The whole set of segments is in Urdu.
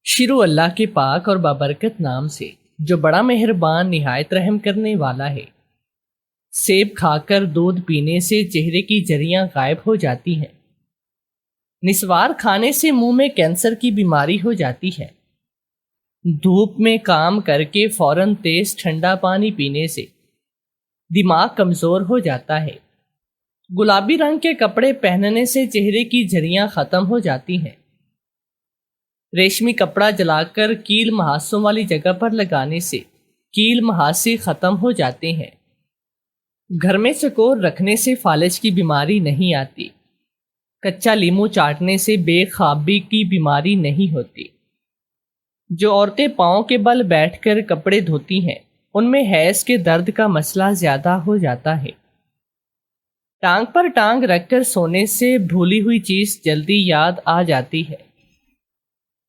شروع اللہ کے پاک اور بابرکت نام سے جو بڑا مہربان نہایت رحم کرنے والا ہے۔ سیب کھا کر دودھ پینے سے چہرے کی جریاں غائب ہو جاتی ہیں۔ نسوار کھانے سے منہ میں کینسر کی بیماری ہو جاتی ہے۔ دھوپ میں کام کر کے فوراً تیز ٹھنڈا پانی پینے سے دماغ کمزور ہو جاتا ہے۔ گلابی رنگ کے کپڑے پہننے سے چہرے کی جھریاں ختم ہو جاتی ہیں۔ ریشمی کپڑا جلا کر کیل محاسوں والی جگہ پر لگانے سے کیل محاصے ختم ہو جاتے ہیں۔ گھر میں چکور رکھنے سے فالج کی بیماری نہیں آتی۔ کچا لیمو چاٹنے سے بے خوابی کی بیماری نہیں ہوتی۔ جو عورتیں پاؤں کے بل بیٹھ کر کپڑے دھوتی ہیں ان میں حیض کے درد کا مسئلہ زیادہ ہو جاتا ہے۔ ٹانگ پر ٹانگ رکھ کر سونے سے بھولی ہوئی چیز جلدی یاد آ جاتی ہے۔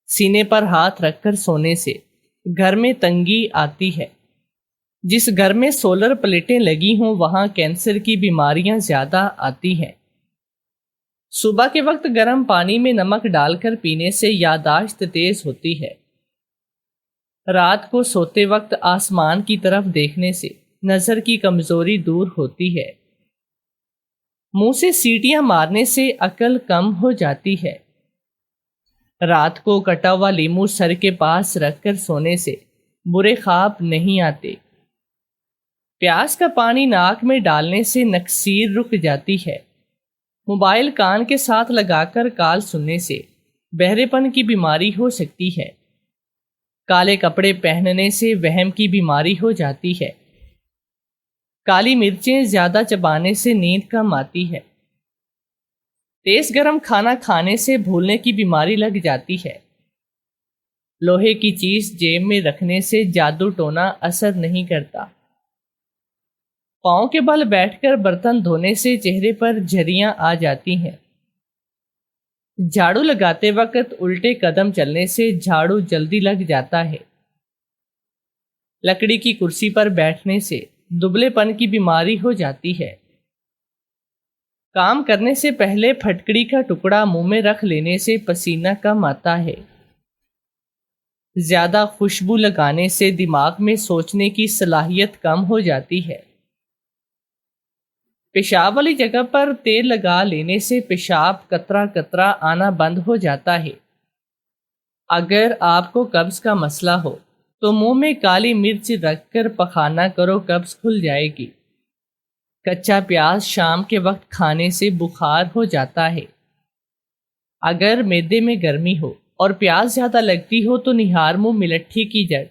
سینے پر ہاتھ رکھ کر سونے سے گھر میں تنگی آتی ہے۔ جس گھر میں سولر پلیٹیں لگی ہوں وہاں کینسر کی بیماریاں زیادہ آتی ہیں۔ صبح کے وقت گرم پانی میں نمک ڈال کر پینے سے یادداشت تیز ہوتی ہے۔ رات کو سوتے وقت آسمان کی طرف دیکھنے سے نظر کی کمزوری دور ہوتی ہے۔ منہ سے سیٹیاں مارنے سے عقل کم ہو جاتی ہے۔ رات کو کٹا ہوا لیمو سر کے پاس رکھ کر سونے سے برے خواب نہیں آتے۔ پیاز کا پانی ناک میں ڈالنے سے نکسیر رک جاتی ہے۔ موبائل کان کے ساتھ لگا کر کال سننے سے بہرے پن کی بیماری ہو سکتی ہے۔ کالے کپڑے پہننے سے وہم کی بیماری ہو جاتی ہے۔ کالی مرچیں زیادہ چبانے سے نیند کم آتی ہے۔ تیز گرم کھانا کھانے سے بھولنے کی بیماری لگ جاتی ہے۔ لوہے کی چیز جیب میں رکھنے سے جادو ٹونا اثر نہیں کرتا۔ پاؤں کے بل بیٹھ کر برتن دھونے سے چہرے پر جھریاں آ جاتی ہیں۔ جھاڑو لگاتے وقت الٹے قدم چلنے سے جھاڑو جلدی لگ جاتا ہے۔ لکڑی کی کرسی پر بیٹھنے سے دبلے پن کی بیماری ہو جاتی ہے۔ کام کرنے سے پہلے پھٹکڑی کا ٹکڑا منہ میں رکھ لینے سے پسینہ کم آتا ہے۔ زیادہ خوشبو لگانے سے دماغ میں سوچنے کی صلاحیت کم ہو جاتی ہے۔ پیشاب والی جگہ پر تیل لگا لینے سے پیشاب قطرہ قطرہ آنا بند ہو جاتا ہے۔ اگر آپ کو قبض کا مسئلہ ہو تو منہ میں کالی مرچ رکھ کر پخانہ کرو، قبض کھل جائے گی۔ کچا پیاز شام کے وقت کھانے سے بخار ہو جاتا ہے۔ اگر معدے میں گرمی ہو اور پیاز زیادہ لگتی ہو تو نہار منہ ملٹھی کی جڑ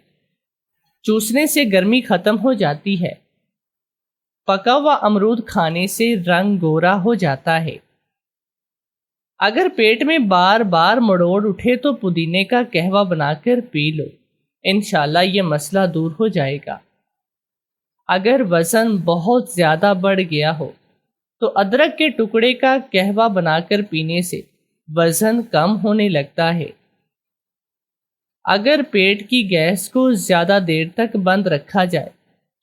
چوسنے سے گرمی ختم ہو جاتی ہے۔ پکا ہوا امرود کھانے سے رنگ گورا ہو جاتا ہے۔ اگر پیٹ میں بار بار مڑوڑ اٹھے تو پودینے کا قہوہ بنا کر پی لو، انشاءاللہ یہ مسئلہ دور ہو جائے گا۔ اگر وزن بہت زیادہ بڑھ گیا ہو تو ادرک کے ٹکڑے کا قہوہ بنا کر پینے سے وزن کم ہونے لگتا ہے۔ اگر پیٹ کی گیس کو زیادہ دیر تک بند رکھا جائے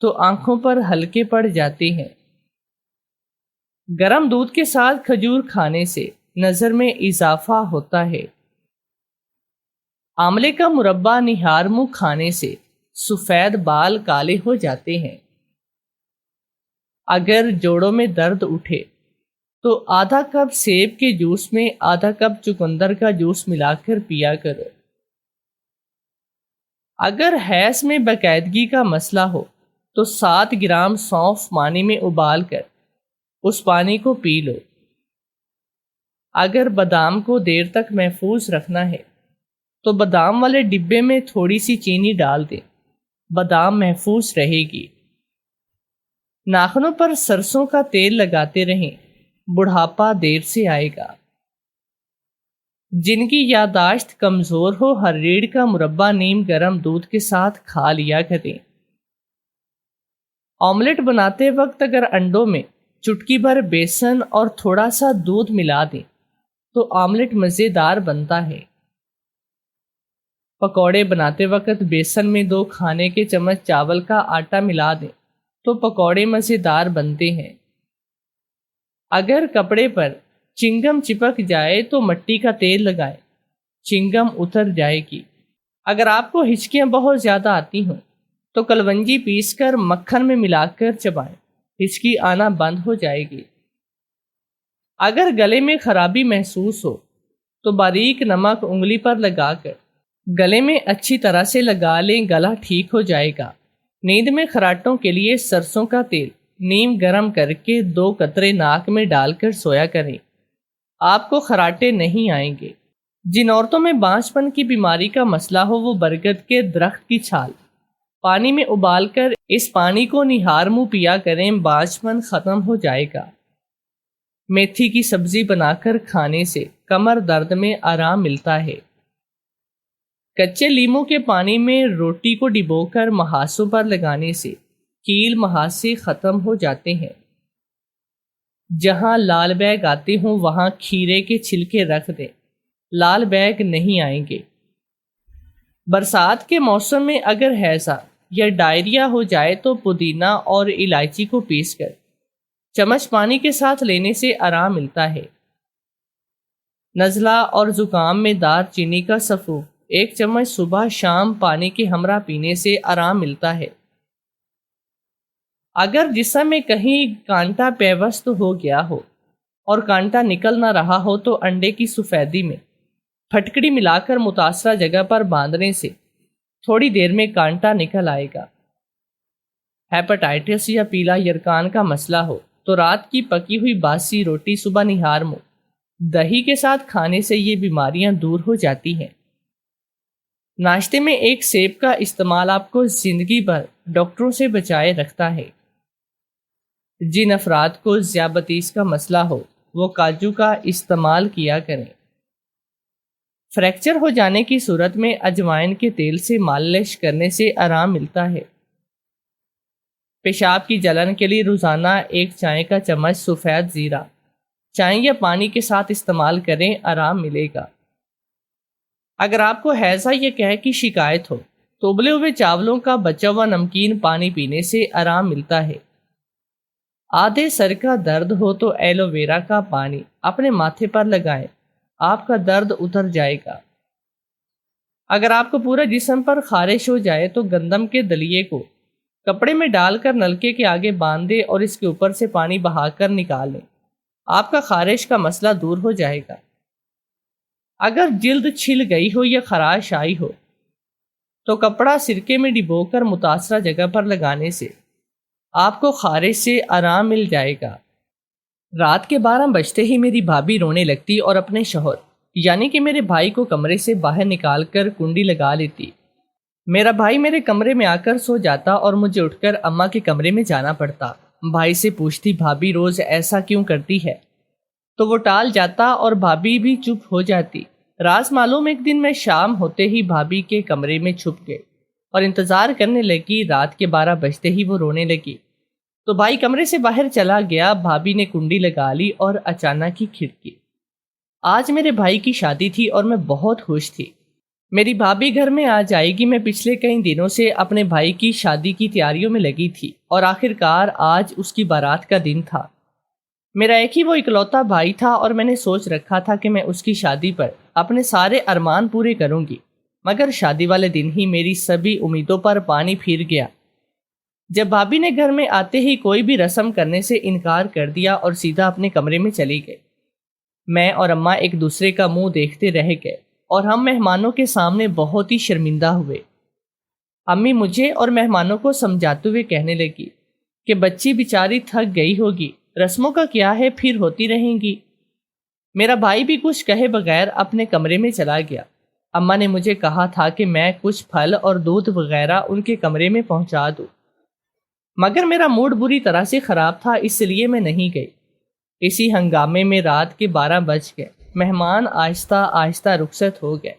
تو آنکھوں پر ہلکے پڑ جاتے ہیں۔ گرم دودھ کے ساتھ کھجور کھانے سے نظر میں اضافہ ہوتا ہے۔ آملے کا مربع نہار منہ کھانے سے سفید بال کالے ہو جاتے ہیں۔ اگر جوڑوں میں درد اٹھے تو آدھا کپ سیب کے جوس میں آدھا کپ چقندر کا جوس ملا کر پیا کرو۔ اگر حیض میں باقاعدگی کا مسئلہ ہو تو 7 گرام سونف پانی میں ابال کر اس پانی کو پی لو۔ اگر بادام کو دیر تک محفوظ رکھنا ہے تو بادام والے ڈبے میں تھوڑی سی چینی ڈال دیں، بادام محفوظ رہے گی۔ ناخنوں پر سرسوں کا تیل لگاتے رہیں، بڑھاپا دیر سے آئے گا۔ جن کی یادداشت کمزور ہو ہر ریڑھ کا مربع نیم گرم دودھ کے ساتھ کھا لیا کریں۔ آملیٹ بناتے وقت اگر انڈوں میں چٹکی بھر بیسن اور تھوڑا سا دودھ ملا دیں تو آملیٹ مزیدار بنتا ہے۔ پکوڑے بناتے وقت بیسن میں 2 کھانے کے چمچ چاول کا آٹا ملا دیں تو پکوڑے مزیدار بنتے ہیں۔ اگر کپڑے پر چنگم چپک جائے تو مٹی کا تیل لگائیں، چنگم اتر جائے گی۔ اگر آپ کو ہچکیاں بہت زیادہ آتی ہوں تو کلونجی پیس کر مکھن میں ملا کر چبائیں، ہچکی آنا بند ہو جائے گی۔ اگر گلے میں خرابی محسوس ہو تو باریک نمک انگلی پر لگا کر گلے میں اچھی طرح سے لگا لیں، گلا ٹھیک ہو جائے گا۔ نیند میں خراٹوں کے لیے سرسوں کا تیل نیم گرم کر کے 2 قطرے ناک میں ڈال کر سویا کریں، آپ کو خراٹے نہیں آئیں گے۔ جن عورتوں میں بانجھ پن کی بیماری کا مسئلہ ہو وہ برگد کے درخت کی چھال پانی میں ابال کر اس پانی کو نہار منہ پیا کریں، بانجھ پن ختم ہو جائے گا۔ میتھی کی سبزی بنا کر کھانے سے کمر درد میں آرام ملتا ہے۔ کچے لیموں کے پانی میں روٹی کو ڈبو کر محاسوں پر لگانے سے کیل محاسے ختم ہو جاتے ہیں۔ جہاں لال بیگ آتے ہوں وہاں کھیرے کے چھلکے رکھ دیں، لال بیگ نہیں آئیں گے۔ برسات کے موسم میں اگر ہیضہ یا ڈائریا ہو جائے تو پودینہ اور الائچی کو پیس کر چمچ پانی کے ساتھ لینے سے آرام ملتا ہے۔ نزلہ اور زکام میں دار چینی کا سفوف 1 چمچ صبح شام پانی کے ہمراہ پینے سے آرام ملتا ہے۔ اگر جسم میں کہیں کانٹا پیوست ہو گیا ہو اور کانٹا نکل نہ رہا ہو تو انڈے کی سفیدی میں پھٹکڑی ملا کر متاثرہ جگہ پر باندھنے سے تھوڑی دیر میں کانٹا نکل آئے گا۔ ہیپاٹائٹس یا پیلا یرکان کا مسئلہ ہو تو رات کی پکی ہوئی باسی روٹی صبح نہار منہ دہی کے ساتھ کھانے سے یہ بیماریاں دور ہو جاتی ہیں۔ ناشتے میں 1 سیب کا استعمال آپ کو زندگی بھر ڈاکٹروں سے بچائے رکھتا ہے۔ جن افراد کو ذیابیطس کا مسئلہ ہو وہ کاجو کا استعمال کیا کریں۔ فریکچر ہو جانے کی صورت میں اجوائن کے تیل سے مالش کرنے سے آرام ملتا ہے۔ پیشاب کی جلن کے لیے روزانہ 1 چائے کا چمچ سفید زیرہ چائے یا پانی کے ساتھ استعمال کریں، آرام ملے گا۔ اگر آپ کو ہیضہ یا قے کی شکایت ہو تو ابلے ہوئے چاولوں کا بچا ہوا نمکین پانی پینے سے آرام ملتا ہے۔ آدھے سر کا درد ہو تو ایلو ویرا کا پانی اپنے ماتھے پر لگائیں، آپ کا درد اتر جائے گا۔ اگر آپ کو پورا جسم پر خارش ہو جائے تو گندم کے دلیے کو کپڑے میں ڈال کر نلکے کے آگے باندھ دیں اور اس کے اوپر سے پانی بہا کر نکالیں، آپ کا خارش کا مسئلہ دور ہو جائے گا۔ اگر جلد چھل گئی ہو یا خراش آئی ہو تو کپڑا سرکے میں ڈبو کر متاثرہ جگہ پر لگانے سے آپ کو خارش سے آرام مل جائے گا۔ رات کے 12 بجتے ہی میری بھابھی رونے لگتی اور اپنے شوہر یعنی کہ میرے بھائی کو کمرے سے باہر نکال کر کنڈی لگا لیتی۔ میرا بھائی میرے کمرے میں آ کر سو جاتا اور مجھے اٹھ کر اماں کے کمرے میں جانا پڑتا۔ بھائی سے پوچھتی بھابھی روز ایسا کیوں کرتی ہے، تو وہ ٹال جاتا اور بھابھی بھی چپ ہو جاتی۔ راز معلوم ایک دن میں شام ہوتے ہی بھابھی کے کمرے میں چھپ گئے اور انتظار کرنے لگی۔ رات کے 12 بجتے ہی وہ رونے لگی تو بھائی کمرے سے باہر چلا گیا۔ بھابھی نے کنڈی لگا لی اور اچانک ہی کھڑکی۔ آج میرے بھائی کی شادی تھی اور میں بہت خوش تھی۔ میری بھابھی گھر میں آ جائے گی، میں پچھلے کئی دنوں سے اپنے بھائی کی شادی کی تیاریوں میں لگی تھی اور آخرکار آج اس کی بارات کا دن تھا۔ میرا ایک ہی وہ اکلوتا بھائی تھا اور میں نے سوچ رکھا تھا کہ میں اس کی شادی پر اپنے سارے ارمان پورے کروں گی، مگر شادی والے دن ہی میری سبھی امیدوں پر پانی پھر گیا۔ جب بھابھی نے گھر میں آتے ہی کوئی بھی رسم کرنے سے انکار کر دیا اور سیدھا اپنے کمرے میں چلی گئی، میں اور اماں ایک دوسرے کا منہ دیکھتے رہ گئے اور ہم مہمانوں کے سامنے بہت ہی شرمندہ ہوئے۔ امی مجھے اور مہمانوں کو سمجھاتے ہوئے کہنے لگی کہ بچی بیچاری تھک گئی ہوگی، رسموں کا کیا ہے، پھر ہوتی رہیں گی۔ میرا بھائی بھی کچھ کہے بغیر اپنے کمرے میں چلا گیا۔ اماں نے مجھے کہا تھا کہ میں کچھ پھل اور دودھ وغیرہ ان کے کمرے میں پہنچا دوں، مگر میرا موڈ بری طرح سے خراب تھا، اس لیے میں نہیں گئی۔ اسی ہنگامے میں رات کے 12 بج گئے۔ مہمان آہستہ آہستہ رخصت ہو گئے۔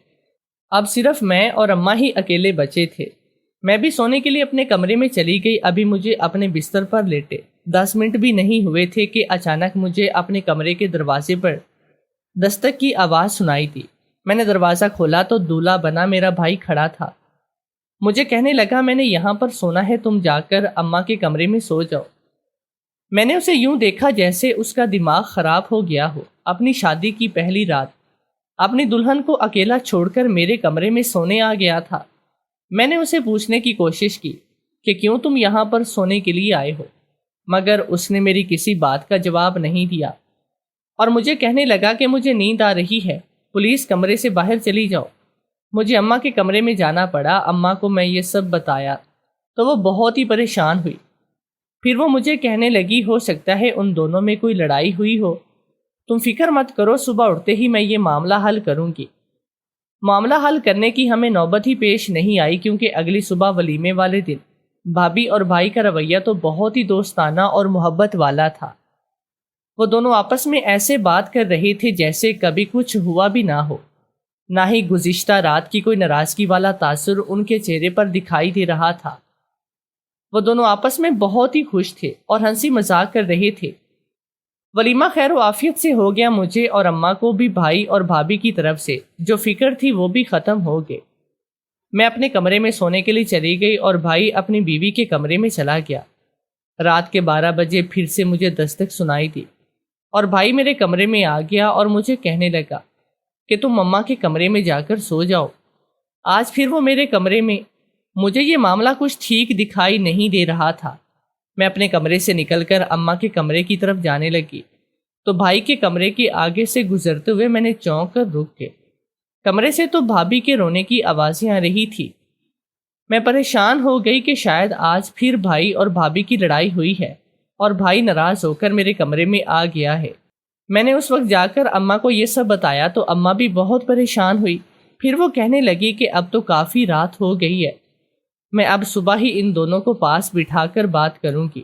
اب صرف میں اور اماں ہی اکیلے بچے تھے۔ میں بھی سونے کے لیے اپنے کمرے میں چلی گئی۔ ابھی مجھے اپنے بستر پر لیٹے 10 منٹ بھی نہیں ہوئے تھے کہ اچانک مجھے اپنے کمرے کے دروازے پر دستک کی آواز سنائی دی۔ میں نے دروازہ کھولا تو دولہا بنا میرا بھائی کھڑا تھا۔ مجھے کہنے لگا میں نے یہاں پر سونا ہے، تم جا کر اماں کے کمرے میں سو جاؤ۔ میں نے اسے یوں دیکھا جیسے اس کا دماغ خراب ہو گیا ہو۔ اپنی شادی کی پہلی رات اپنی دلہن کو اکیلا چھوڑ کر میرے کمرے میں سونے آ گیا تھا۔ میں نے اسے پوچھنے کی کوشش کی کہ کیوں تم یہاں پر سونے کے لیے آئے ہو، مگر اس نے میری کسی بات کا جواب نہیں دیا اور مجھے کہنے لگا کہ مجھے نیند آ رہی ہے، پلیز کمرے سے باہر چلی جاؤ۔ مجھے اماں کے کمرے میں جانا پڑا۔ اماں کو میں یہ سب بتایا تو وہ بہت ہی پریشان ہوئی۔ پھر وہ مجھے کہنے لگی ہو سکتا ہے ان دونوں میں کوئی لڑائی ہوئی ہو، تم فکر مت کرو، صبح اٹھتے ہی میں یہ معاملہ حل کروں گی۔ معاملہ حل کرنے کی ہمیں نوبت ہی پیش نہیں آئی، کیونکہ اگلی صبح ولیمے والے دن بھابھی اور بھائی کا رویہ تو بہت ہی دوستانہ اور محبت والا تھا۔ وہ دونوں آپس میں ایسے بات کر رہے تھے جیسے کبھی کچھ ہوا بھی نہ ہو، نہ ہی گزشتہ رات کی کوئی ناراضگی والا تاثر ان کے چہرے پر دکھائی دے رہا تھا۔ وہ دونوں آپس میں بہت ہی خوش تھے اور ہنسی مذاق کر رہے تھے۔ ولیمہ خیر و عافیت سے ہو گیا۔ مجھے اور اماں کو بھی بھائی اور بھابھی کی طرف سے جو فکر تھی وہ بھی ختم ہو گئے۔ میں اپنے کمرے میں سونے کے لیے چلی گئی اور بھائی اپنی بیوی کے کمرے میں چلا گیا۔ رات کے 12 بجے پھر سے مجھے دستک سنائی دی اور بھائی میرے کمرے میں آ گیا اور مجھے کہنے لگا کہ تم مما کے کمرے میں جا کر سو جاؤ۔ آج پھر وہ میرے کمرے میں۔ مجھے یہ معاملہ کچھ ٹھیک دکھائی نہیں دے رہا تھا۔ میں اپنے کمرے سے نکل کر اماں کے کمرے کی طرف جانے لگی تو بھائی کے کمرے کے آگے سے گزرتے ہوئے میں نے چونک کر رک گئے۔ کمرے سے تو بھابھی کے رونے کی آوازیں آ رہی تھی۔ میں پریشان ہو گئی کہ شاید آج پھر بھائی اور بھابھی کی لڑائی ہوئی ہے اور بھائی ناراض ہو کر میرے کمرے میں آ گیا ہے۔ میں نے اس وقت جا کر اماں کو یہ سب بتایا تو اماں بھی بہت پریشان ہوئی۔ پھر وہ کہنے لگی کہ اب تو کافی رات ہو گئی ہے، میں اب صبح ہی ان دونوں کو پاس بٹھا کر بات کروں گی۔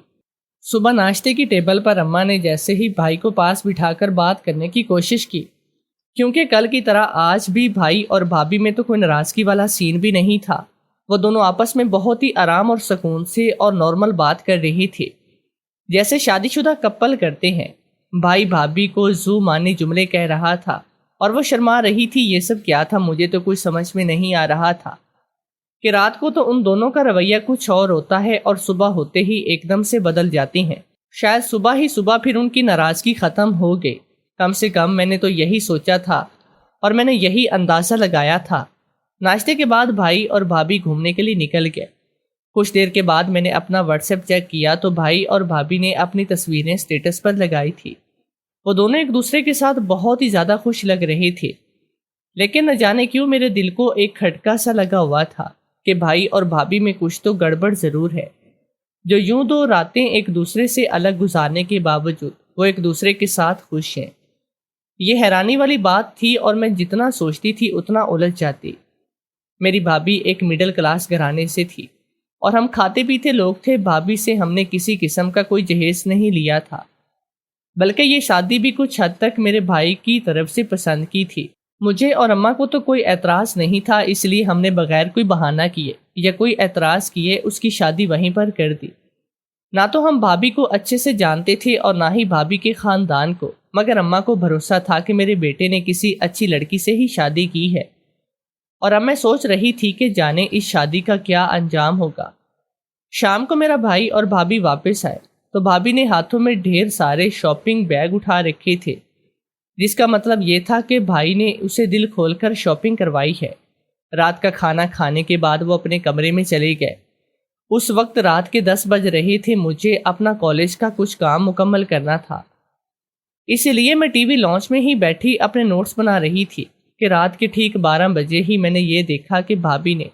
صبح ناشتے کی ٹیبل پر اماں نے جیسے ہی بھائی کو پاس بٹھا کر بات کرنے کی کوشش کی، کیونکہ کل کی طرح آج بھی بھائی اور بھابھی میں تو کوئی ناراضگی والا سین بھی نہیں تھا۔ وہ دونوں آپس میں بہت ہی آرام اور سکون سے اور نارمل بات کر رہی تھی، جیسے شادی شدہ کپل کرتے ہیں۔ بھائی بھابھی کو زو معنی جملے کہہ رہا تھا اور وہ شرما رہی تھی۔ یہ سب کیا تھا مجھے تو کچھ سمجھ میں نہیں آ رہا تھا کہ رات کو تو ان دونوں کا رویہ کچھ اور ہوتا ہے اور صبح ہوتے ہی ایک دم سے بدل جاتی ہیں۔ شاید صبح ہی صبح پھر ان کی ناراضگی ختم ہو گئی۔ کم سے کم میں نے تو یہی سوچا تھا اور میں نے یہی اندازہ لگایا تھا۔ ناشتے کے بعد بھائی اور بھابھی گھومنے کے لیے نکل گئے۔ کچھ دیر کے بعد میں نے اپنا واٹس ایپ چیک کیا تو بھائی اور بھابھی نے اپنی تصویریں اسٹیٹس پر لگائی تھی۔ وہ دونوں ایک دوسرے کے ساتھ بہت ہی زیادہ خوش لگ رہے تھے، لیکن نہ جانے کیوں میرے دل کو ایک کھٹکا سا لگا ہوا تھا کہ بھائی اور بھابھی میں کچھ تو گڑبڑ ضرور ہے، جو یوں 2 راتیں ایک دوسرے سے الگ گزارنے کے باوجود وہ ایک دوسرے کے ساتھ خوش ہیں۔ یہ حیرانی والی بات تھی اور میں جتنا سوچتی تھی اتنا الجھ جاتی۔ میری بھابھی ایک مڈل کلاس گھرانے سے تھی اور ہم کھاتے پیتے لوگ تھے۔ بھابھی سے ہم نے کسی قسم کا کوئی جہیز نہیں لیا تھا، بلکہ یہ شادی بھی کچھ حد تک میرے بھائی کی طرف سے پسند کی تھی۔ مجھے اور اماں کو تو کوئی اعتراض نہیں تھا، اس لیے ہم نے بغیر کوئی بہانہ کیے یا کوئی اعتراض کیے اس کی شادی وہیں پر کر دی۔ نہ تو ہم بھابھی کو اچھے سے جانتے تھے اور نہ ہی بھابھی کے خاندان کو، مگر اماں کو بھروسہ تھا کہ میرے بیٹے نے کسی اچھی لڑکی سے ہی شادی کی ہے، اور اب میں سوچ رہی تھی کہ جانے اس شادی کا کیا انجام ہوگا۔ شام کو میرا بھائی اور بھابھی واپس آئے تو بھابھی نے ہاتھوں میں ڈھیر سارے شاپنگ بیگ اٹھا رکھے تھے، جس کا مطلب یہ تھا کہ بھائی نے اسے دل کھول کر شاپنگ کروائی ہے۔ رات کا کھانا کھانے کے بعد وہ اپنے کمرے میں چلے گئے۔ اس وقت رات کے 10 بج رہے تھے۔ مجھے اپنا کالج کا کچھ کام مکمل کرنا تھا، اسی لیے میں ٹی وی لانچ میں ہی بیٹھی اپنے نوٹس بنا رہی تھی کہ رات کے ٹھیک 12 بجے ہی میں نے یہ دیکھا کہ بھابھی نے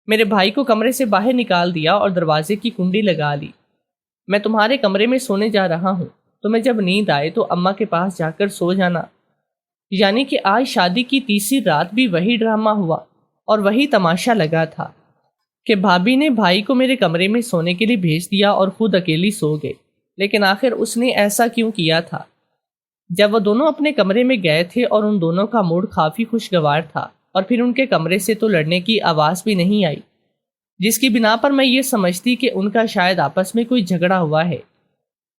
میرے بھائی کو کمرے سے باہر نکال دیا اور دروازے کی کنڈی لگا لی۔ میں تمہارے کمرے میں سونے جا رہا ہوں، تمہیں جب نیند آئے تو اماں کے پاس جا کر سو جانا۔ یعنی کہ آج شادی کی تیسری رات بھی وہی ڈرامہ ہوا اور وہی تماشا لگا تھا کہ بھابھی نے بھائی کو میرے کمرے میں سونے کے لیے بھیج دیا اور خود اکیلی سو گئے۔ لیکن آخر اس نے ایسا کیوں کیا تھا؟ جب وہ دونوں اپنے کمرے میں گئے تھے اور ان دونوں کا موڈ کافی خوشگوار تھا، اور پھر ان کے کمرے سے تو لڑنے کی آواز بھی نہیں آئی، جس کی بنا پر میں یہ سمجھتی کہ ان کا شاید آپس میں کوئی جھگڑا ہوا ہے۔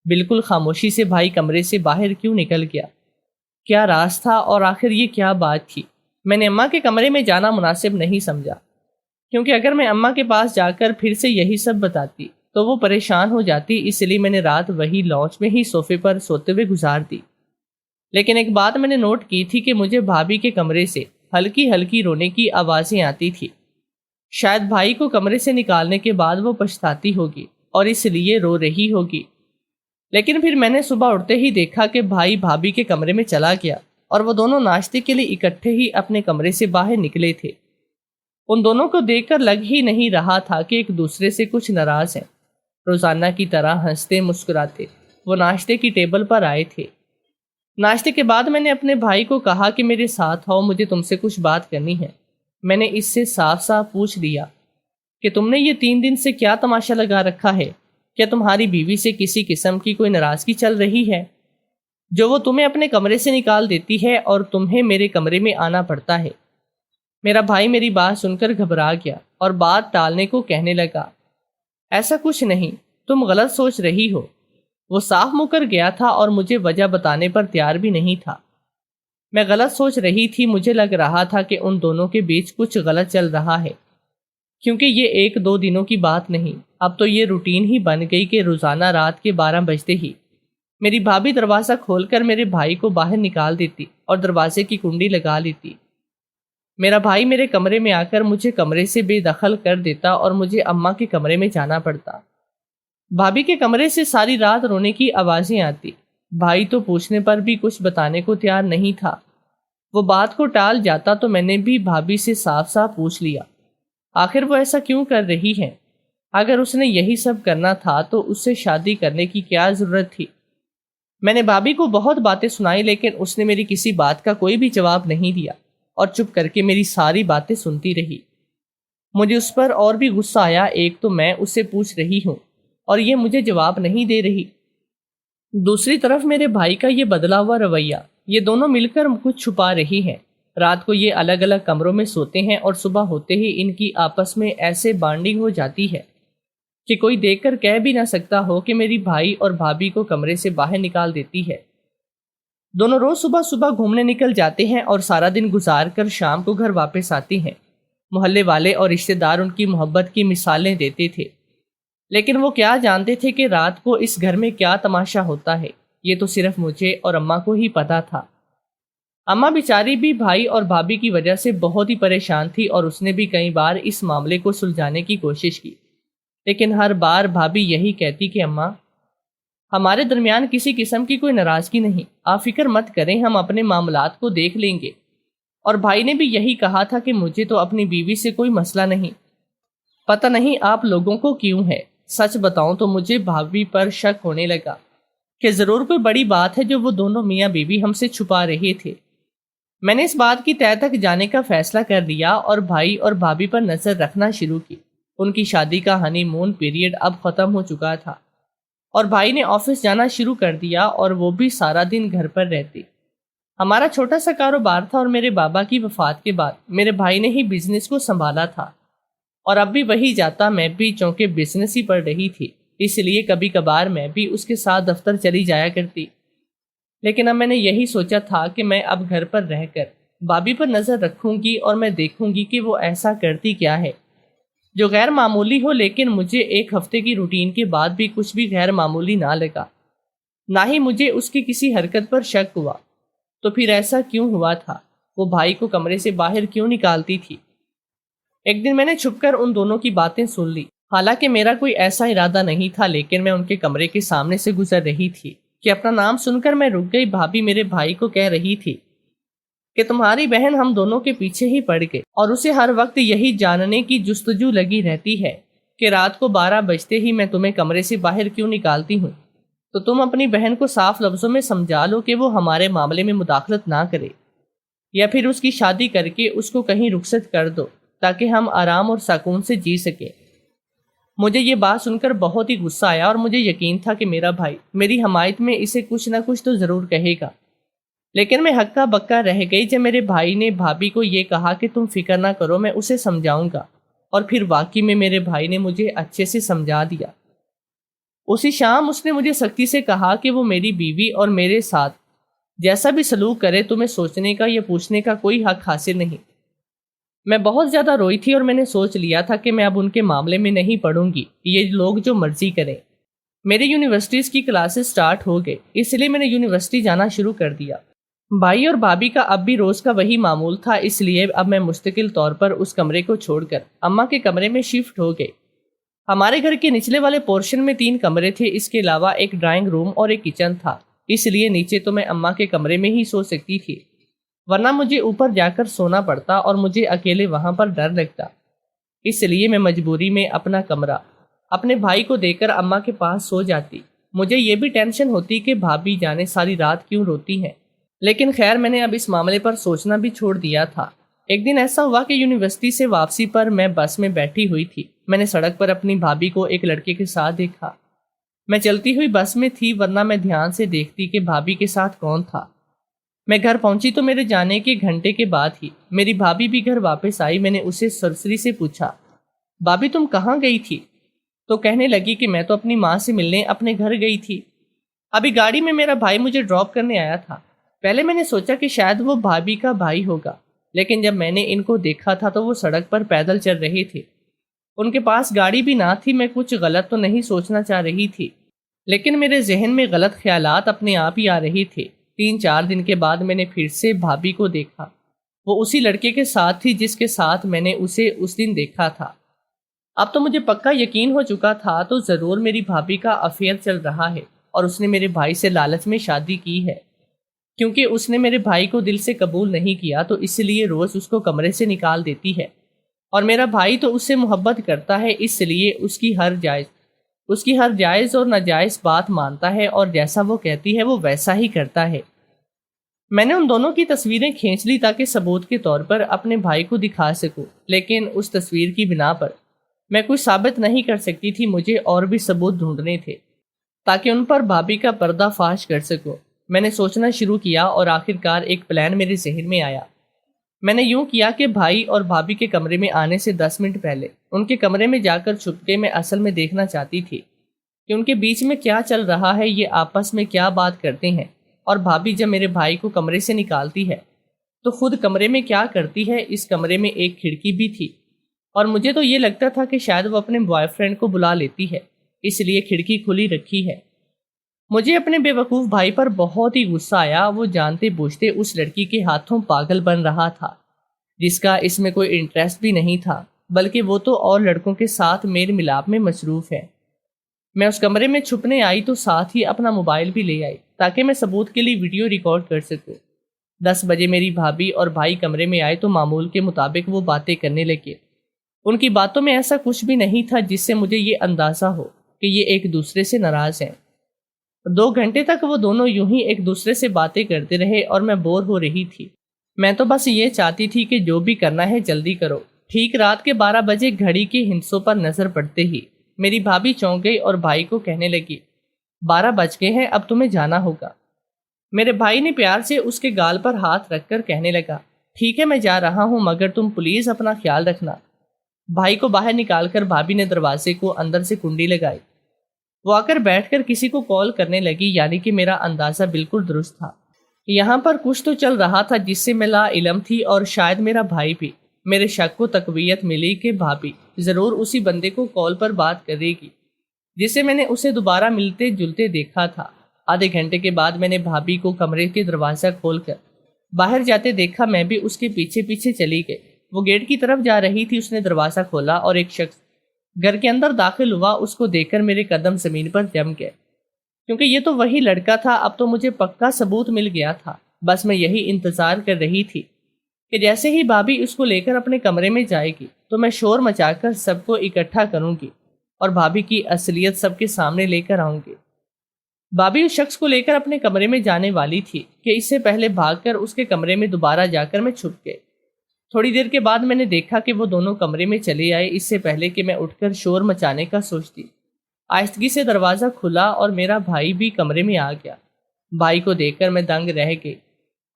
بالکل خاموشی سے بھائی کمرے سے باہر کیوں نکل گیا؟ کیا راز تھا اور آخر یہ کیا بات تھی؟ میں نے اماں کے کمرے میں جانا مناسب نہیں سمجھا، کیونکہ اگر میں اماں کے پاس جا کر پھر سے یہی سب بتاتی تو وہ پریشان ہو جاتی، اس لیے میں نے رات وہی لانچ میں ہی صوفے پر سوتے ہوئے گزار دی۔ لیکن ایک بات میں نے نوٹ کی تھی کہ مجھے بھابھی کے کمرے سے ہلکی ہلکی رونے کی آوازیں آتی تھی۔ شاید بھائی کو کمرے سے نکالنے کے بعد وہ پچھتاتی ہوگی اور اس لیے رو رہی ہوگی۔ لیکن پھر میں نے صبح اٹھتے ہی دیکھا کہ بھائی بھابھی کے کمرے میں چلا گیا اور وہ دونوں ناشتے کے لیے اکٹھے ہی اپنے کمرے سے باہر نکلے تھے۔ ان دونوں کو دیکھ کر لگ ہی نہیں رہا تھا کہ ایک دوسرے سے کچھ ناراض ہیں۔ روزانہ کی طرح ہنستے مسکراتے وہ ناشتے کی ٹیبل پر آئے تھے۔ ناشتے کے بعد میں نے اپنے بھائی کو کہا کہ میرے ساتھ آؤ، مجھے تم سے کچھ بات کرنی ہے۔ میں نے اس سے صاف صاف پوچھ لیا کہ تم نے یہ 3 دن سے کیا تماشا لگا رکھا ہے؟ کیا تمہاری بیوی سے کسی قسم کی کوئی ناراضگی چل رہی ہے جو وہ تمہیں اپنے کمرے سے نکال دیتی ہے اور تمہیں میرے کمرے میں آنا پڑتا ہے؟ میرا بھائی میری بات سن کر گھبرا گیا اور بات ٹالنے کو کہنے لگا، ایسا کچھ نہیں، تم غلط سوچ رہی ہو۔ وہ صاف منہ کر گیا تھا اور مجھے وجہ بتانے پر تیار بھی نہیں تھا۔ میں غلط سوچ رہی تھی، مجھے لگ رہا تھا کہ ان دونوں کے بیچ کچھ غلط چل رہا ہے، کیونکہ یہ 1-2 دنوں کی بات نہیں، اب تو یہ روٹین ہی بن گئی کہ روزانہ رات کے 12 بجتے ہی میری بھابھی دروازہ کھول کر میرے بھائی کو باہر نکال دیتی اور دروازے کی کنڈی لگا لیتی۔ میرا بھائی میرے کمرے میں آ کر مجھے کمرے سے بے دخل کر دیتا اور مجھے اماں کے کمرے میں جانا پڑتا۔ بھابھی کے کمرے سے ساری رات رونے کی آوازیں آتی۔ بھائی تو پوچھنے پر بھی کچھ بتانے کو تیار نہیں تھا۔ وہ بات کو ٹال جاتا تو میں نے بھی بھابھی سے صاف صاف پوچھ لیا، آخر وہ ایسا کیوں کر رہی ہے؟ اگر اس نے یہی سب کرنا تھا تو اس سے شادی کرنے کی کیا ضرورت تھی؟ میں نے بھابھی کو بہت باتیں سنائی، لیکن اس نے میری کسی بات کا کوئی بھی جواب نہیں دیا اور چپ کر کے میری ساری باتیں سنتی رہی۔ مجھے اس پر اور بھی غصہ آیا، ایک تو میں اس سے پوچھ رہی ہوں اور یہ مجھے جواب نہیں دے رہی، دوسری طرف میرے بھائی کا یہ بدلا ہوا رویہ، یہ دونوں مل کر کچھ چھپا رہی ہیں۔ رات کو یہ الگ الگ کمروں میں سوتے ہیں اور صبح ہوتے ہی ان کی آپس میں ایسے بانڈنگ ہو جاتی ہے کہ کوئی دیکھ کر کہہ بھی نہ سکتا ہو کہ میری بھائی اور بھابھی کو کمرے سے باہر نکال دیتی ہے۔ دونوں روز صبح صبح گھومنے نکل جاتے ہیں اور سارا دن گزار کر شام کو گھر واپس آتی ہیں۔ محلے والے اور رشتہ دار ان کی محبت کی مثالیں دیتے تھے، لیکن وہ کیا جانتے تھے کہ رات کو اس گھر میں کیا تماشا ہوتا ہے؟ یہ تو صرف مجھے اور اماں کو ہی پتا تھا۔ اماں بیچاری بھی بھائی اور بھابھی کی وجہ سے بہت ہی پریشان تھی اور اس نے بھی کئی بار اس معاملے کو سلجھانے کی کوشش کی، لیکن ہر بار بھابھی یہی کہتی کہ اماں، ہمارے درمیان کسی قسم کی کوئی ناراضگی نہیں، آپ فکر مت کریں، ہم اپنے معاملات کو دیکھ لیں گے۔ اور بھائی نے بھی یہی کہا تھا کہ مجھے تو اپنی بیوی سے کوئی مسئلہ نہیں، پتہ نہیں آپ لوگوں کو کیوں ہے۔ سچ بتاؤں تو مجھے بھابھی پر شک ہونے لگا کہ ضرور کوئی بڑی بات ہے جو وہ دونوں میاں بیوی ہم سے چھپا رہے تھے۔ میں نے اس بات کی تہہ تک جانے کا فیصلہ کر لیا اور بھائی اور بھابھی پر نظر رکھنا شروع کی۔ ان کی شادی کا ہنی مون پیریڈ اب ختم ہو چکا تھا اور بھائی نے آفس جانا شروع کر دیا اور وہ بھی سارا دن گھر پر رہتی۔ ہمارا چھوٹا سا کاروبار تھا اور میرے بابا کی وفات کے بعد میرے بھائی نے ہی بزنس کو سنبھالا تھا، اور اب بھی وہی جاتا میں بھی، چونکہ بزنس ہی پڑ رہی تھی، اس لیے کبھی کبھار میں بھی اس کے ساتھ دفتر چلی جایا کرتی۔ لیکن اب میں نے یہی سوچا تھا کہ میں اب گھر پر رہ کر بھابھی پر نظر رکھوں گی اور میں دیکھوں گی کہ وہ ایسا کرتی کیا ہے جو غیر معمولی ہو، لیکن مجھے 1 ہفتے کی روٹین کے بعد بھی کچھ بھی غیر معمولی نہ لگا، نہ ہی مجھے اس کی کسی حرکت پر شک ہوا۔ تو پھر ایسا کیوں ہوا تھا؟ وہ بھائی کو کمرے سے باہر کیوں نکالتی تھی؟ ایک دن میں نے چھپ کر ان دونوں کی باتیں سن لی، حالانکہ میرا کوئی ایسا ارادہ نہیں تھا، لیکن میں ان کے کمرے کے سامنے سے گزر رہی تھی کہ اپنا نام سن کر میں رک گئی۔ بھابھی میرے بھائی کو کہہ رہی تھی کہ تمہاری بہن ہم دونوں کے پیچھے ہی پڑ گئی اور اسے ہر وقت یہی جاننے کی جستجو لگی رہتی ہے کہ رات کو 12 بجتے ہی میں تمہیں کمرے سے باہر کیوں نکالتی ہوں۔ تو تم اپنی بہن کو صاف لفظوں میں سمجھا لو کہ وہ ہمارے معاملے میں مداخلت نہ کرے، یا پھر اس کی شادی کر کے اس کو کہیں رخصت کر دو تاکہ ہم آرام اور سکون سے جی سکیں۔ مجھے یہ بات سن کر بہت ہی غصہ آیا اور مجھے یقین تھا کہ میرا بھائی میری حمایت میں اسے کچھ نہ کچھ تو ضرور کہے گا، لیکن میں ہکا بکا رہ گئی جب میرے بھائی نے بھابھی کو یہ کہا کہ تم فکر نہ کرو، میں اسے سمجھاؤں گا، اور پھر واقعی میں میرے بھائی نے مجھے اچھے سے سمجھا دیا۔ اسی شام اس نے مجھے سختی سے کہا کہ وہ میری بیوی اور میرے ساتھ جیسا بھی سلوک کرے تمہیں سوچنے کا یا پوچھنے کا کوئی حق حاصل نہیں۔ میں بہت زیادہ روئی تھی اور میں نے سوچ لیا تھا کہ میں اب ان کے معاملے میں نہیں پڑوں گی، یہ لوگ جو مرضی کریں۔ میری یونیورسٹیز کی کلاسز سٹارٹ ہو گئے، اس لیے میں نے یونیورسٹی جانا شروع کر دیا۔ بھائی اور بھابھی کا اب بھی روز کا وہی معمول تھا، اس لیے اب میں مستقل طور پر اس کمرے کو چھوڑ کر اماں کے کمرے میں شفٹ ہو گئے۔ ہمارے گھر کے نچلے والے پورشن میں 3 کمرے تھے، اس کے علاوہ ایک ڈرائنگ روم اور ایک کچن تھا، اس لیے نیچے تو میں اماں کے کمرے میں ہی سو سکتی تھی، ورنہ مجھے اوپر جا کر سونا پڑتا اور مجھے اکیلے وہاں پر ڈر لگتا۔ اس لیے میں مجبوری میں اپنا کمرہ اپنے بھائی کو دے کر اماں کے پاس سو جاتی۔ مجھے یہ بھی ٹینشن ہوتی کہ بھابھی جانے ساری رات کیوں روتی ہیں، لیکن خیر میں نے اب اس معاملے پر سوچنا بھی چھوڑ دیا تھا۔ ایک دن ایسا ہوا کہ یونیورسٹی سے واپسی پر میں بس میں بیٹھی ہوئی تھی، میں نے سڑک پر اپنی بھابھی کو ایک لڑکے کے ساتھ دیکھا۔ میں چلتی ہوئی بس میں تھی، ورنہ میں دھیان سے دیکھتی کہ بھابھی کے ساتھ کون تھا۔ میں گھر پہنچی تو میرے جانے کے گھنٹے کے بعد ہی میری بھابھی بھی گھر واپس آئی۔ میں نے اسے سرسری سے پوچھا، بھابھی تم کہاں گئی تھی؟ تو کہنے لگی کہ میں تو اپنی ماں سے ملنے اپنے گھر گئی تھی، ابھی گاڑی میں میرا بھائی مجھے ڈراپ کرنے آیا تھا۔ پہلے میں نے سوچا کہ شاید وہ بھابھی کا بھائی ہوگا، لیکن جب میں نے ان کو دیکھا تھا تو وہ سڑک پر پیدل چل رہے تھے، ان کے پاس گاڑی بھی نہ تھی۔ میں کچھ غلط تو نہیں سوچنا چاہ رہی تھی، لیکن میرے ذہن میں غلط خیالات اپنے آپ ہی آ رہے تھے۔ 3-4 دن کے بعد میں نے پھر سے بھابھی کو دیکھا، وہ اسی لڑکے کے ساتھ تھی جس کے ساتھ میں نے اسے اس دن دیکھا تھا۔ اب تو مجھے پکا یقین ہو چکا تھا تو ضرور میری بھابھی کا افیئر چل رہا ہے اور اس نے میرے بھائی سے لالچ میں شادی کی ہے، کیونکہ اس نے میرے بھائی کو دل سے قبول نہیں کیا تو اس لیے روز اس کو کمرے سے نکال دیتی ہے، اور میرا بھائی تو اس سے محبت کرتا ہے، اس لیے اس کی ہر جائز اور ناجائز بات مانتا ہے اور جیسا وہ کہتی ہے وہ ویسا ہی کرتا ہے۔ میں نے ان دونوں کی تصویریں کھینچ لی تاکہ ثبوت کے طور پر اپنے بھائی کو دکھا سکوں، لیکن اس تصویر کی بنا پر میں کچھ ثابت نہیں کر سکتی تھی۔ مجھے اور بھی ثبوت ڈھونڈنے تھے تاکہ ان پر بھابھی کا پردہ فاش کر سکوں۔ میں نے سوچنا شروع کیا اور آخر کار ایک پلان میرے ذہن میں آیا۔ میں نے یوں کیا کہ بھائی اور بھابھی کے کمرے میں آنے سے 10 منٹ پہلے ان کے کمرے میں جا کر چھپ کے میں اصل میں دیکھنا چاہتی تھی کہ ان کے بیچ میں کیا چل رہا ہے، یہ آپس میں کیا بات کرتے ہیں، اور بھابھی جب میرے بھائی کو کمرے سے نکالتی ہے تو خود کمرے میں کیا کرتی ہے۔ اس کمرے میں ایک کھڑکی بھی تھی اور مجھے تو یہ لگتا تھا کہ شاید وہ اپنے بوائے فرینڈ کو بلا لیتی ہے، اس لیے کھڑکی کھلی رکھی ہے۔ مجھے اپنے بے وقوف بھائی پر بہت ہی غصہ آیا، وہ جانتے بوجھتے اس لڑکی کے ہاتھوں پاگل بن رہا تھا جس کا اس میں کوئی انٹرسٹ بھی نہیں تھا، بلکہ وہ تو اور لڑکوں کے ساتھ میل ملاپ میں مصروف ہے۔ میں اس کمرے میں چھپنے آئی تو ساتھ ہی اپنا موبائل بھی لے آئی تاکہ میں ثبوت کے لیے ویڈیو ریکارڈ کر سکوں۔ 10 بجے میری بھابھی اور بھائی کمرے میں آئے تو معمول کے مطابق وہ باتیں کرنے لگے۔ ان کی باتوں میں ایسا کچھ بھی نہیں تھا جس سے مجھے یہ اندازہ ہو کہ یہ ایک دوسرے سے ناراض ہیں۔ 2 گھنٹے تک وہ دونوں یوں ہی ایک دوسرے سے باتیں کرتے رہے اور میں بور ہو رہی تھی۔ میں تو بس یہ چاہتی تھی کہ جو بھی کرنا ہے جلدی کرو۔ ٹھیک رات کے 12 بجے گھڑی کے ہندسوں پر نظر پڑتے ہی میری بھابھی چونک گئی اور بھائی کو کہنے لگی، 12 بج گئے ہیں، اب تمہیں جانا ہوگا۔ میرے بھائی نے پیار سے اس کے گال پر ہاتھ رکھ کر کہنے لگا، ٹھیک ہے میں جا رہا ہوں، مگر تم پلیز اپنا خیال رکھنا۔ بھائی کو باہر نکال کر بھابھی نے دروازے کو اندر سے کنڈی لگائی۔ وہ آ کر بیٹھ کر کسی کو کال کرنے لگی، یعنی کہ میرا اندازہ بالکل درست تھا۔ یہاں پر کچھ تو چل رہا تھا جس سے میں لا علم تھی، اور شاید میرا بھائی بھی۔ میرے شک کو تقویت ملی کہ بھابھی ضرور اسی بندے کو کال پر بات کرے گی جس سے میں نے اسے دوبارہ ملتے جلتے دیکھا تھا۔ آدھے گھنٹے کے بعد میں نے بھابھی کو کمرے کے دروازہ کھول کر باہر جاتے دیکھا، میں بھی اس کے پیچھے پیچھے چلی گئی۔ وہ گیٹ کی طرف جا رہی تھی، اس نے دروازہ کھولا اور ایک شخص گھر کے اندر داخل ہوا۔ اس کو دیکھ کر میرے قدم زمین پر جم گئے، کیونکہ یہ تو وہی لڑکا تھا۔ اب تو مجھے پکا ثبوت مل گیا تھا، بس میں یہی انتظار کر رہی تھی کہ جیسے ہی بھابھی اس کو لے کر اپنے کمرے میں جائے گی تو میں شور مچا کر سب کو اکٹھا کروں گی اور بھابھی کی اصلیت سب کے سامنے لے کر آؤں گی۔ بھابھی اس شخص کو لے کر اپنے کمرے میں جانے والی تھی کہ اس سے پہلے بھاگ کر اس کے کمرے میں دوبارہ جا کر میں چھپ گئی۔ تھوڑی دیر کے بعد میں نے دیکھا کہ وہ دونوں کمرے میں چلے آئے، اس سے پہلے کہ میں اٹھ کر شور مچانے کا سوچتی۔ آہستگی سے دروازہ کھلا اور میرا بھائی بھی کمرے میں آ گیا۔ بھائی کو دیکھ کر میں دنگ رہ گئی۔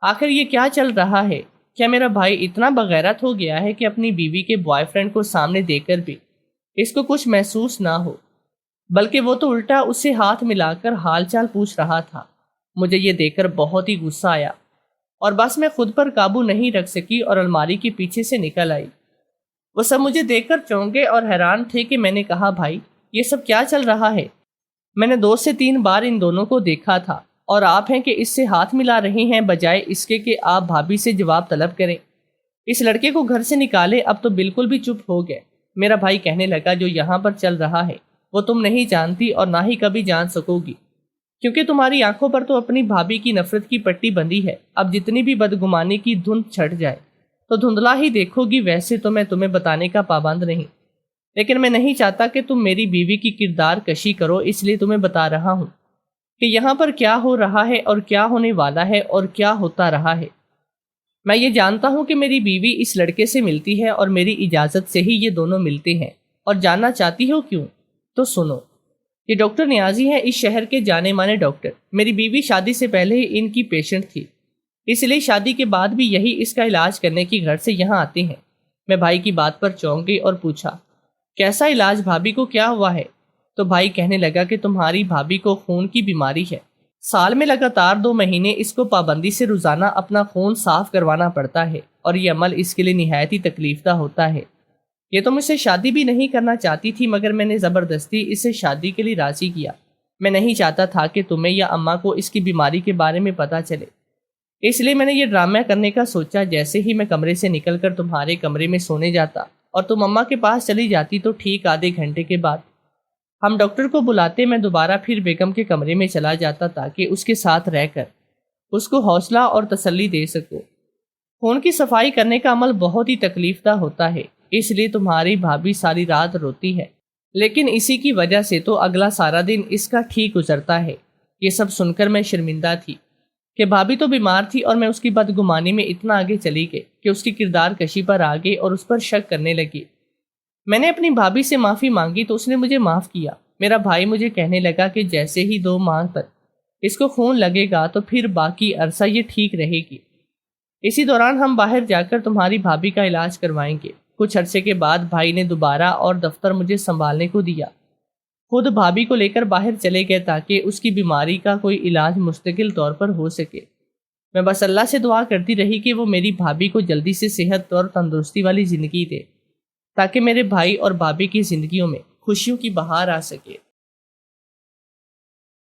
آخر یہ کیا چل رہا ہے؟ کیا میرا بھائی اتنا بغیرت ہو گیا ہے کہ اپنی بیوی کے بوائے فرینڈ کو سامنے دے کر بھی اس کو کچھ محسوس نہ ہو، بلکہ وہ تو الٹا اس سے ہاتھ ملا کر حال چال پوچھ رہا تھا۔ مجھے یہ دیکھ کر بہت ہی غصہ آیا اور بس میں خود پر قابو نہیں رکھ سکی اور الماری کے پیچھے سے نکل آئی۔ وہ سب مجھے دیکھ کر چونکے اور حیران تھے کہ میں نے کہا، بھائی یہ سب کیا چل رہا ہے؟ میں نے 2 سے 3 بار ان دونوں کو دیکھا تھا اور آپ ہیں کہ اس سے ہاتھ ملا رہے ہیں بجائے اس کے کہ آپ بھابھی سے جواب طلب کریں۔ اس لڑکے کو گھر سے نکالے، اب تو بالکل بھی چپ ہو گئے۔ میرا بھائی کہنے لگا جو یہاں پر چل رہا ہے وہ تم نہیں جانتی اور نہ ہی کبھی جان سکو گی، کیونکہ تمہاری آنکھوں پر تو اپنی بھابھی کی نفرت کی پٹی بندی ہے۔ اب جتنی بھی بدگمانی کی دھند چھٹ جائے تو دھندلا ہی دیکھو گی۔ ویسے تو میں تمہیں بتانے کا پابند نہیں، لیکن میں نہیں چاہتا کہ تم میری بیوی کی کردار کشی کرو، اس لیے تمہیں بتا رہا ہوں کہ یہاں پر کیا ہو رہا ہے اور کیا ہونے والا ہے اور کیا ہوتا رہا ہے۔ میں یہ جانتا ہوں کہ میری بیوی اس لڑکے سے ملتی ہے اور میری اجازت سے ہی یہ دونوں ملتے ہیں، اور جاننا چاہتی ہو کیوں؟ تو سنو، یہ ڈاکٹر نیازی ہے، اس شہر کے جانے مانے ڈاکٹر۔ میری بیوی شادی سے پہلے ہی ان کی پیشنٹ تھی، اس لیے شادی کے بعد بھی یہی اس کا علاج کرنے کی گھر سے یہاں آتے ہیں۔ میں بھائی کی بات پر چونک گئی اور پوچھا کیسا علاج، بھابھی کو کیا ہوا ہے؟ تو بھائی کہنے لگا کہ تمہاری بھابھی کو خون کی بیماری ہے، سال میں لگاتار 2 مہینے اس کو پابندی سے روزانہ اپنا خون صاف کروانا پڑتا ہے، اور یہ عمل اس کے لیے نہایت ہی تکلیف دہ ہوتا ہے۔ یہ تو مجھ سے شادی بھی نہیں کرنا چاہتی تھی، مگر میں نے زبردستی اسے شادی کے لیے راضی کیا۔ میں نہیں چاہتا تھا کہ تمہیں یا اماں کو اس کی بیماری کے بارے میں پتہ چلے، اس لیے میں نے یہ ڈرامہ کرنے کا سوچا۔ جیسے ہی میں کمرے سے نکل کر تمہارے کمرے میں سونے جاتا اور تم اماں کے پاس چلی جاتی تو ٹھیک آدھے گھنٹے کے بعد ہم ڈاکٹر کو بلاتے، میں دوبارہ پھر بیگم کے کمرے میں چلا جاتا تاکہ اس کے ساتھ رہ کر اس کو حوصلہ اور تسلی دے سکوں۔ خون کی صفائی کرنے کا عمل بہت ہی تکلیف دہ ہوتا ہے، اس لیے تمہاری بھابھی ساری رات روتی ہے، لیکن اسی کی وجہ سے تو اگلا سارا دن اس کا ٹھیک گزرتا ہے۔ یہ سب سن کر میں شرمندہ تھی کہ بھابھی تو بیمار تھی اور میں اس کی بدگمانی میں اتنا آگے چلی گئی کہ اس کی کردار کشی پر آ گئی اور اس پر شک کرنے لگی۔ میں نے اپنی بھابھی سے معافی مانگی تو اس نے مجھے معاف کیا۔ میرا بھائی مجھے کہنے لگا کہ جیسے ہی 2 ماہ تک اس کو خون لگے گا تو پھر باقی عرصہ یہ ٹھیک رہے گی، اسی دوران ہم باہر جا کر تمہاری بھابھی کا علاج کروائیں گے۔ کچھ عرصے کے بعد بھائی نے دوبارہ اور دفتر مجھے سنبھالنے کو دیا، خود بھابھی کو لے کر باہر چلے گئے تاکہ اس کی بیماری کا کوئی علاج مستقل طور پر ہو سکے۔ میں بس اللہ سے دعا کرتی رہی کہ وہ میری بھابھی کو جلدی سے صحت اور تندرستی والی زندگی دے تاکہ میرے بھائی اور بھابھی کی زندگیوں میں خوشیوں کی بہار آ سکے۔